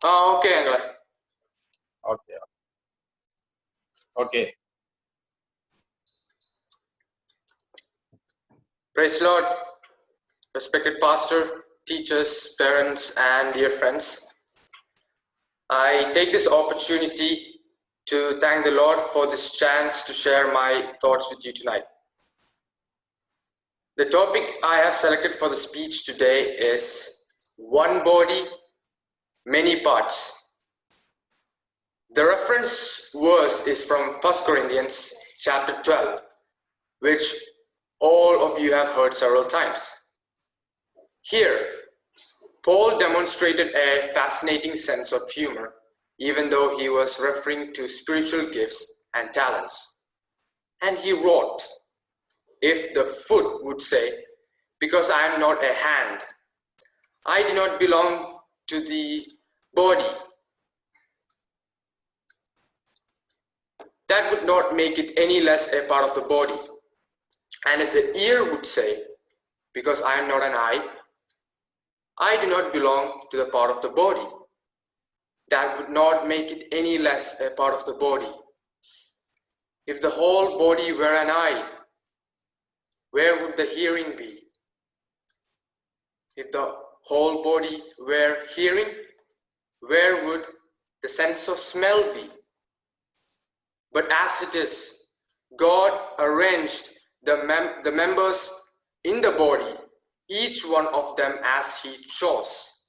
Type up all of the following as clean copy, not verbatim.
Okay, Angela. Okay. Okay. Praise Lord, respected pastor, teachers, parents, and dear friends. I take this opportunity to thank the Lord for this chance to share my thoughts with you tonight. The topic I have selected for the speech today is one body, many parts. The reference verse is from 1 Corinthians chapter 12, which all of you have heard several times. Here, Paul demonstrated a fascinating sense of humor, even though he was referring to spiritual gifts and talents. And he wrote, "If the foot would say, 'Because I am not a hand, I do not belong to the body,' that would not make it any less a part of the body. And if the ear would say, 'Because I am not an eye, I do not belong to the part of the body,' that would not make it any less a part of the body. If the whole body were an eye, where would the hearing be? If the whole body were hearing, where would the sense of smell be? But as it is, God arranged the members in the body, each one of them as He chose.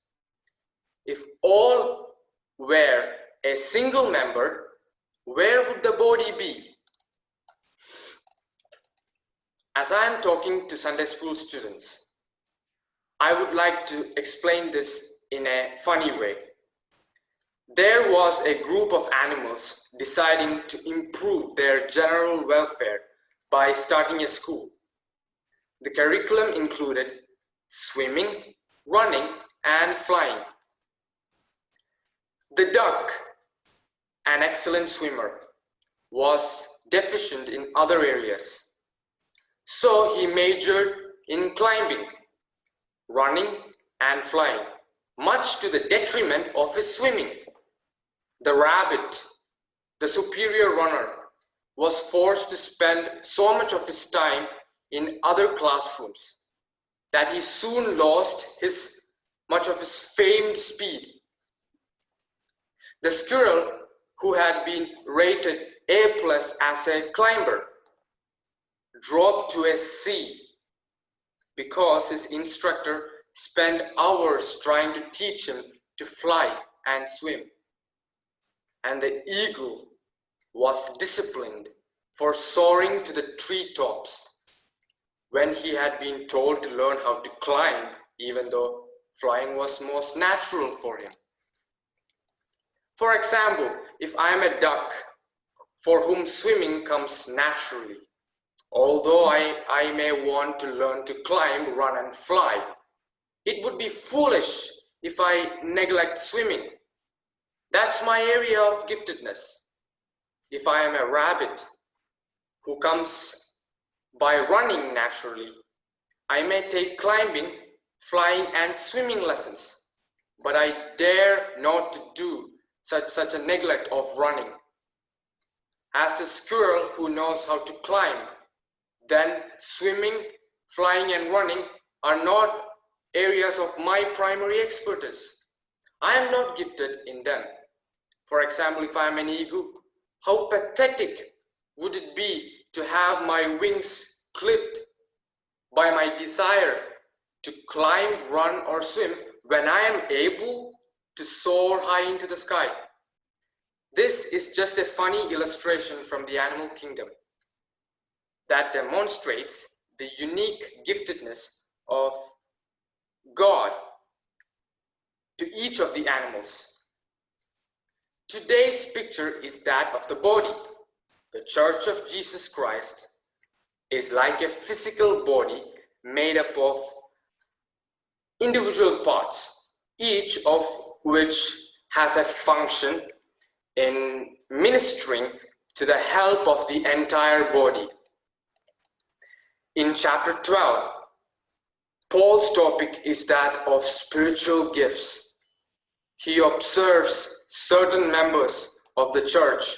If all were a single member, where would the body be?" As I am talking to Sunday school students, I would like to explain this in a funny way. There was a group of animals deciding to improve their general welfare by starting a school. The curriculum included swimming, running, and flying. The duck, an excellent swimmer, was deficient in other areas. So he majored in climbing, running, and flying, much to the detriment of his swimming. The rabbit, the superior runner, was forced to spend so much of his time in other classrooms that he soon lost much of his famed speed. The squirrel, who had been rated A+ as a climber, dropped to a C because his instructor spent hours trying to teach him to fly and swim. And the eagle was disciplined for soaring to the treetops when he had been told to learn how to climb, even though flying was most natural for him. For example, if I am a duck for whom swimming comes naturally, although I may want to learn to climb, run, and fly, it would be foolish if I neglect swimming. That's my area of giftedness. If I am a rabbit who comes by running naturally, I may take climbing, flying, and swimming lessons, but I dare not to do such a neglect of running. As a squirrel who knows how to climb, then swimming, flying, and running are not areas of my primary expertise. I am not gifted in them. For example, if I am an eagle, how pathetic would it be to have my wings clipped by my desire to climb, run, or swim when I am able to soar high into the sky? This is just a funny illustration from the animal kingdom that demonstrates the unique giftedness of God to each of the animals. Today's picture is that of the body. The Church of Jesus Christ is like a physical body made up of individual parts, each of which has a function in ministering to the help of the entire body. In chapter 12, Paul's topic is that of spiritual gifts. he observes certain members of the church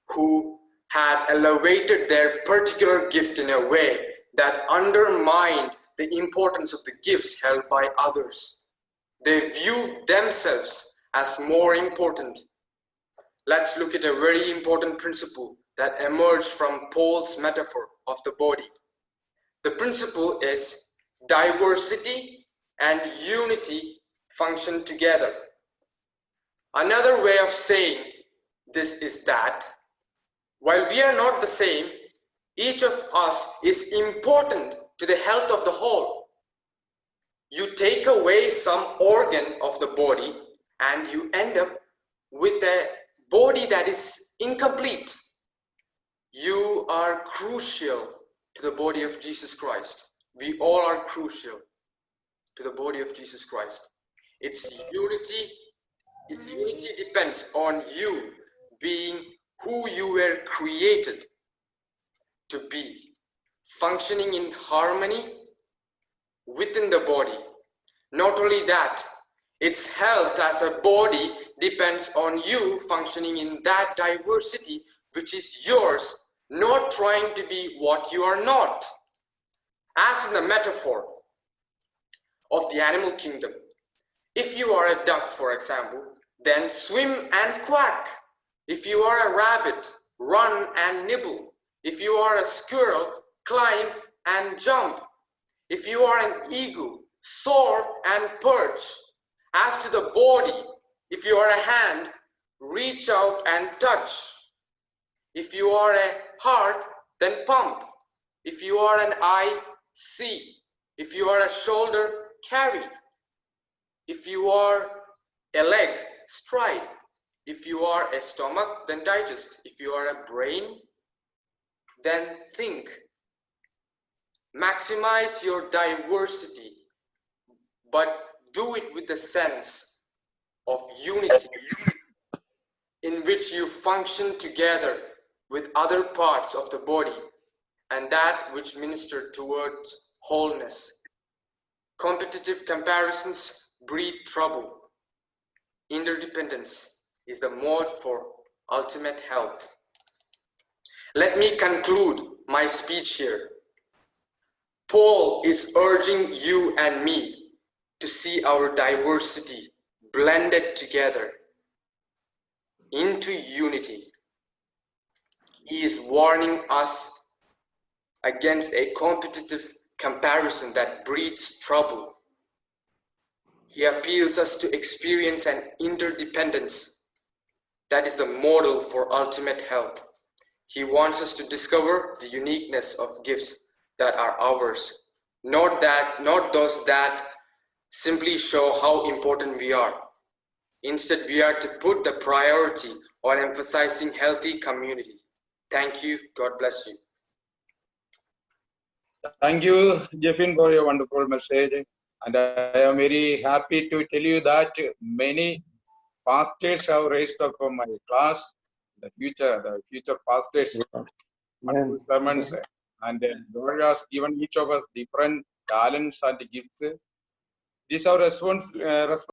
who had elevated their particular gift in a way that undermined the importance of the gifts held by others. They viewed themselves as more important. Let's look at a very important principle that emerged from Paul's metaphor of the body. The principle is diversity and unity function together. Another way of saying this is that while we are not the same, each of us is important to the health of the whole. You take away some organ of the body and you end up with a body that is incomplete. You are crucial to the body of Jesus Christ. We all are crucial to the body of Jesus Christ. Its unity depends on you being who you were created to be, functioning in harmony within the body. Not only that, its health as a body depends on you functioning in that diversity which is yours, not trying to be what you are not. As in the metaphor of the animal kingdom, if you are a duck, for example, then swim and quack. If you are a rabbit, run and nibble. If you are a squirrel, climb and jump. If you are an eagle, soar and perch. As to the body, if you are a hand, reach out and touch. If you are a heart, then pump. If you are an eye, see. If you are a shoulder, carry. If you are a leg, stride. If you are a stomach, then digest. If you are a brain, then think. Maximize your diversity, but do it with the sense of unity in which you function together with other parts of the body and that which minister towards wholeness. Competitive comparisons breed trouble. Interdependence is the mode for ultimate health. Let me conclude my speech here. Paul is urging you and me to see our diversity blended together into unity. He is warning us against a competitive comparison that breeds trouble. He appeals us to experience an interdependence that is the model for ultimate health. He wants us to discover the uniqueness of gifts that are ours, not those that simply show how important we are. Instead, we are to put the priority on emphasizing healthy community. Thank you. God bless you. Thank you, Jeffin, for your wonderful message. And I am very happy to tell you that many pastors have raised up from my class, the future pastors, wonderful sermons. And God has given each of us different talents and gifts. This is our responsibility